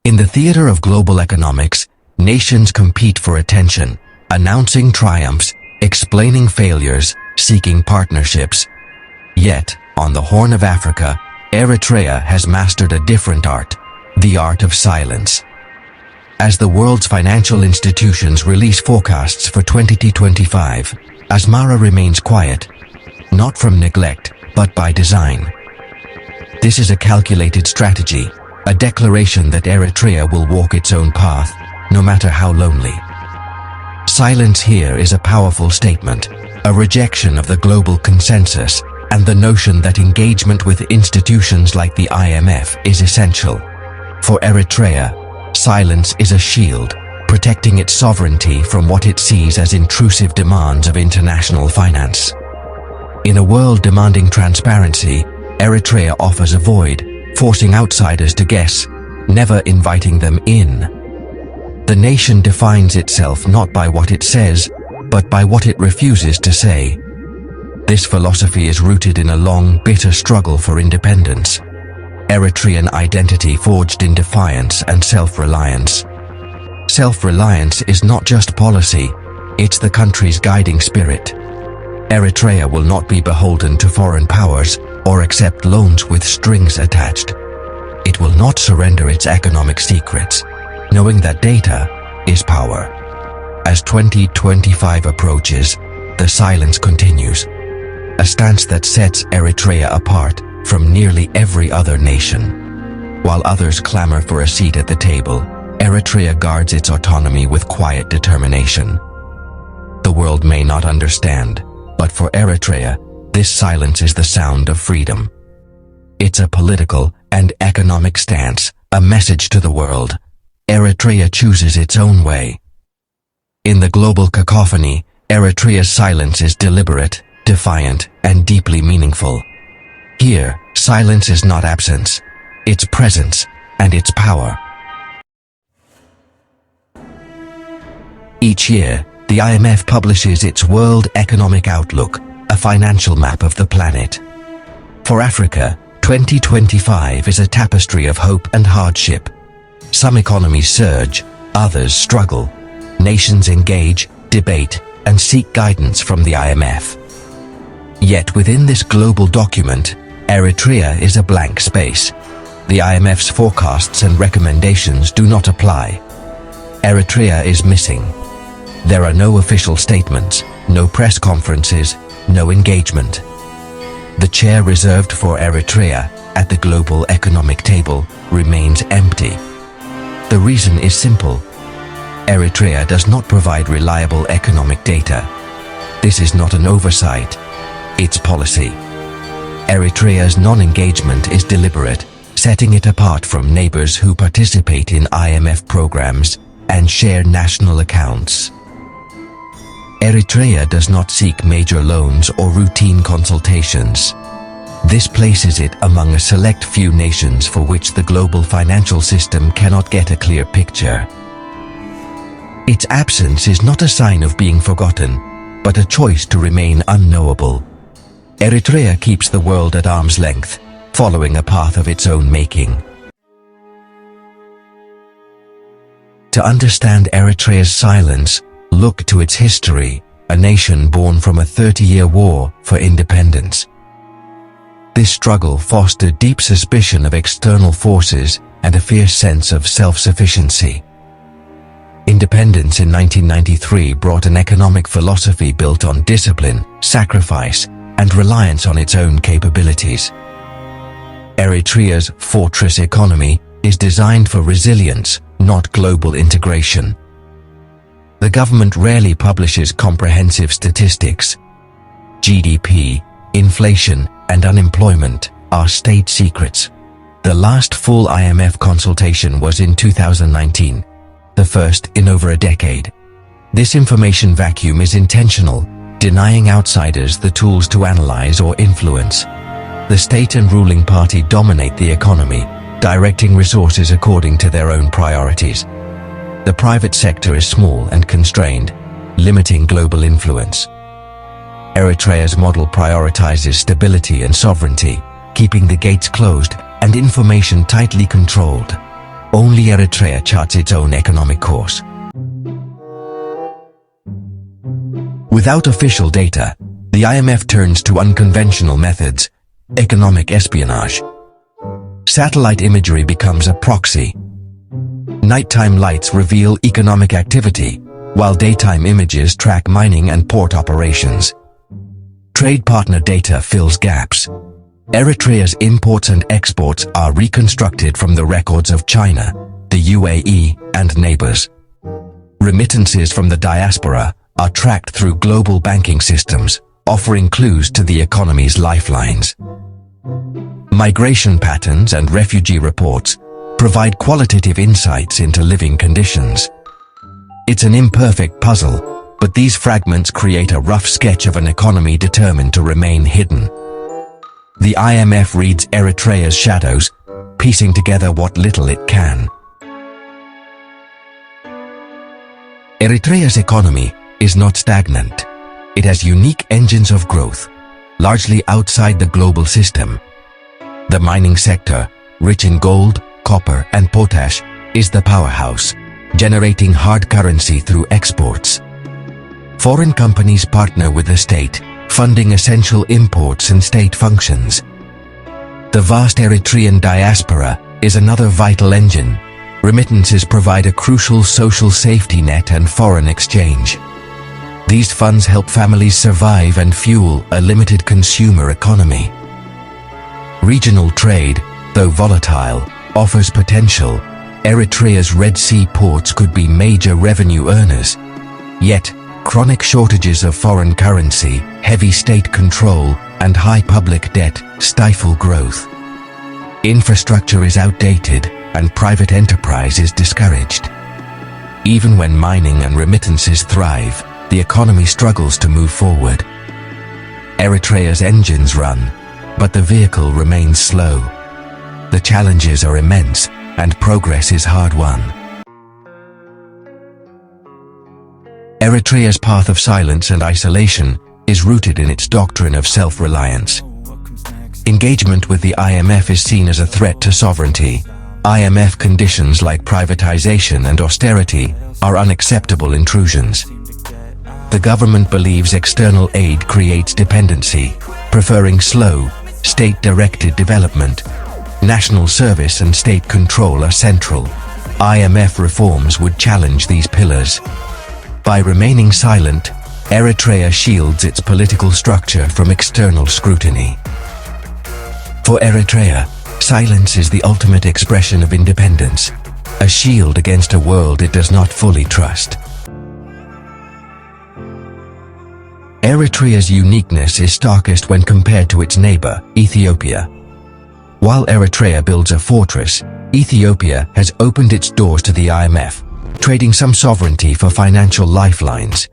In the theater of global economics, nations compete for attention, announcing triumphs, explaining failures, seeking partnerships. Yet, on the Horn of Africa, Eritrea has mastered a different art, the art of silence. As the world's financial institutions release forecasts for 2025, Asmara remains quiet, not from neglect, but by design. This is a calculated strategy, a declaration that Eritrea will walk its own path, no matter how lonely. Silence here is a powerful statement, a rejection of the global consensus and the notion that engagement with institutions like the IMF is essential. For Eritrea, silence is a shield, protecting its sovereignty from what it sees as intrusive demands of international finance. In a world demanding transparency, Eritrea offers a void, forcing outsiders to guess, never inviting them in. The nation defines itself not by what it says, but by what it refuses to say. This philosophy is rooted in a long, bitter struggle for independence. Eritrean identity forged in defiance and self-reliance. Self-reliance is not just policy, it's the country's guiding spirit. Eritrea will not be beholden to foreign powers or accept loans with strings attached. It will not surrender its economic secrets, knowing that data is power. As 2025 approaches, the silence continues, a stance that sets Eritrea apart from nearly every other nation. While others clamor for a seat at the table, Eritrea guards its autonomy with quiet determination. The world may not understand, but for Eritrea, this silence is the sound of freedom. It's a political and economic stance, a message to the world. Eritrea chooses its own way. In the global cacophony, Eritrea's silence is deliberate, defiant, and deeply meaningful. Here, silence is not absence, it's presence, and it's power. Each year, the IMF publishes its World Economic Outlook, a financial map of the planet. For Africa, 2025 is a tapestry of hope and hardship. Some economies surge, others struggle. Nations engage, debate, and seek guidance from the IMF. Yet within this global document, Eritrea is a blank space. The IMF's forecasts and recommendations do not apply. Eritrea is missing. There are no official statements, no press conferences, no engagement. The chair reserved for Eritrea at the global economic table remains empty. The reason is simple. Eritrea does not provide reliable economic data. This is not an oversight, it's policy. Eritrea's non-engagement is deliberate, setting it apart from neighbors who participate in IMF programs and share national accounts. Eritrea does not seek major loans or routine consultations. This places it among a select few nations for which the global financial system cannot get a clear picture. Its absence is not a sign of being forgotten, but a choice to remain unknowable. Eritrea keeps the world at arm's length, following a path of its own making. To understand Eritrea's silence, look to its history, a nation born from a 30-year war for independence. This struggle fostered deep suspicion of external forces and a fierce sense of self-sufficiency. Independence in 1993 brought an economic philosophy built on discipline, sacrifice, and reliance on its own capabilities. Eritrea's fortress economy is designed for resilience, not global integration. The government rarely publishes comprehensive statistics. GDP, inflation, and unemployment are state secrets. The last full IMF consultation was in 2019, the first in over a decade. This information vacuum is intentional, denying outsiders the tools to analyze or influence. The state and ruling party dominate the economy, directing resources according to their own priorities. The private sector is small and constrained, limiting global influence. Eritrea's model prioritizes stability and sovereignty, keeping the gates closed and information tightly controlled. Only Eritrea charts its own economic course. Without official data, the IMF turns to unconventional methods, economic espionage. Satellite imagery becomes a proxy. Nighttime lights reveal economic activity, while daytime images track mining and port operations. Trade partner data fills gaps. Eritrea's imports and exports are reconstructed from the records of China, the UAE, and neighbors. Remittances from the diaspora are tracked through global banking systems, offering clues to the economy's lifelines. Migration patterns and refugee reports provide qualitative insights into living conditions. It's an imperfect puzzle, but these fragments create a rough sketch of an economy determined to remain hidden. The IMF reads Eritrea's shadows, piecing together what little it can. Eritrea's economy is not stagnant. It has unique engines of growth, largely outside the global system. The mining sector, rich in gold, copper, and potash, is the powerhouse, generating hard currency through exports. Foreign companies partner with the state, funding essential imports and state functions. The vast Eritrean diaspora is another vital engine. Remittances provide a crucial social safety net and foreign exchange. These funds help families survive and fuel a limited consumer economy. Regional trade, though volatile, offers potential. Eritrea's Red Sea ports could be major revenue earners. Yet, chronic shortages of foreign currency, heavy state control, and high public debt stifle growth. Infrastructure is outdated, and private enterprise is discouraged. Even when mining and remittances thrive, the economy struggles to move forward. Eritrea's engines run, but the vehicle remains slow. The challenges are immense, and progress is hard-won. Eritrea's path of silence and isolation is rooted in its doctrine of self-reliance. Engagement with the IMF is seen as a threat to sovereignty. IMF conditions like privatization and austerity are unacceptable intrusions. The government believes external aid creates dependency, preferring slow, state-directed development. National service and state control are central. IMF reforms would challenge these pillars. By remaining silent, Eritrea shields its political structure from external scrutiny. For Eritrea, silence is the ultimate expression of independence, a shield against a world it does not fully trust. Eritrea's uniqueness is starkest when compared to its neighbor, Ethiopia. While Eritrea builds a fortress, Ethiopia has opened its doors to the IMF, trading some sovereignty for financial lifelines.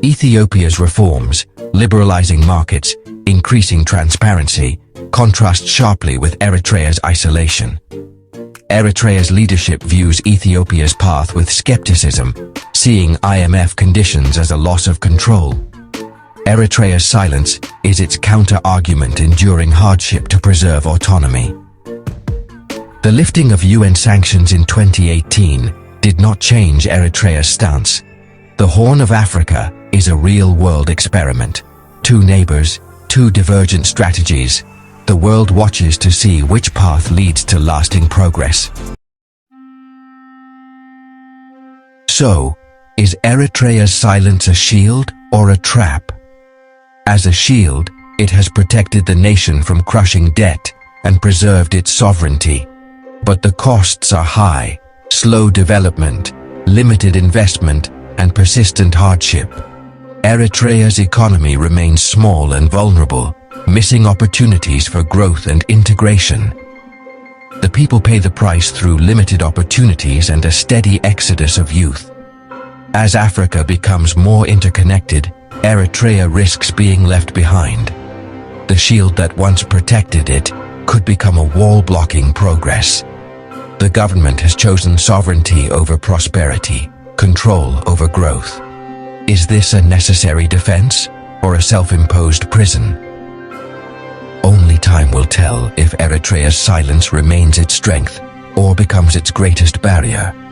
Ethiopia's reforms, liberalizing markets, increasing transparency, contrast sharply with Eritrea's isolation. Eritrea's leadership views Ethiopia's path with skepticism, seeing IMF conditions as a loss of control. Eritrea's silence is its counter-argument, enduring hardship to preserve autonomy. The lifting of UN sanctions in 2018 did not change Eritrea's stance. The Horn of Africa is a real-world experiment. Two neighbors, two divergent strategies. The world watches to see which path leads to lasting progress. So, is Eritrea's silence a shield or a trap? As a shield, it has protected the nation from crushing debt and preserved its sovereignty. But the costs are high: slow development, limited investment, and persistent hardship. Eritrea's economy remains small and vulnerable, missing opportunities for growth and integration. The people pay the price through limited opportunities and a steady exodus of youth. As Africa becomes more interconnected, Eritrea risks being left behind. The shield that once protected it could become a wall blocking progress. The government has chosen sovereignty over prosperity, control over growth. Is this a necessary defense or a self-imposed prison? Only time will tell if Eritrea's silence remains its strength or becomes its greatest barrier?